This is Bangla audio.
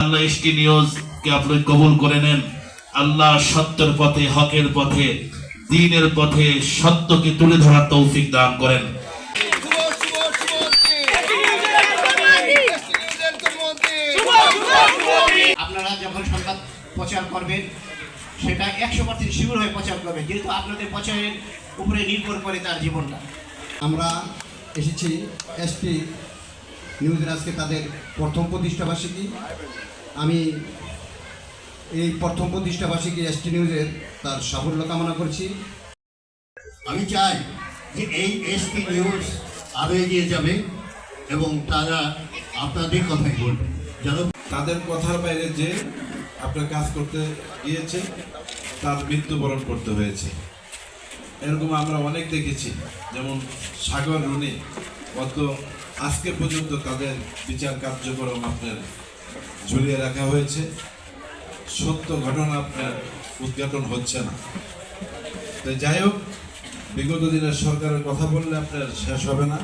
আল্লাহ এসটি নিউজ কে আপনি কবুল করে নেন। আল্লাহ সত্যের পথে, হকের পথে, দ্বীনের পথে সত্যকে তুলে ধরার তৌফিক দান করেন। আপনারা যখন সংবাদ প্রচার করবেন সেটা 100% শিওর হয়ে প্রচার করবেন, যেহেতু আপনাদের প্রচারের উপরে নির্ভর করে তার জীবনটা। আমরা এসেছি এসটি নিউজের আজকে তাদের প্রথম প্রতিষ্ঠাবার্ষিকী। আমি এই প্রথম প্রতিষ্ঠাবার্ষিকী এসটি নিউজের তার সাফল্য কামনা করছি। আমি চাই যে এই এসটি নিউজ আরও এগিয়ে যাবে এবং তারা আপনাদের কথাই বলবে, যেন তাদের কথার বাইরে যে আপনার কাজ করতে গিয়েছে তার মৃত্যুবরণ করতে হয়েছে। এরকম আমরা অনেক দেখেছি, যেমন সাগর রুনি গত আজকে পর্যন্ত তাদের বিচার কার্যক্রম আপনার ঝুলিয়ে রাখা হয়েছে। সত্য ঘটনা আপনার উদ্ঘাটন হচ্ছে না। তো যাই হোক, বিগত দিনের সরকারের কথা বললে আপনার শেষ হবে না।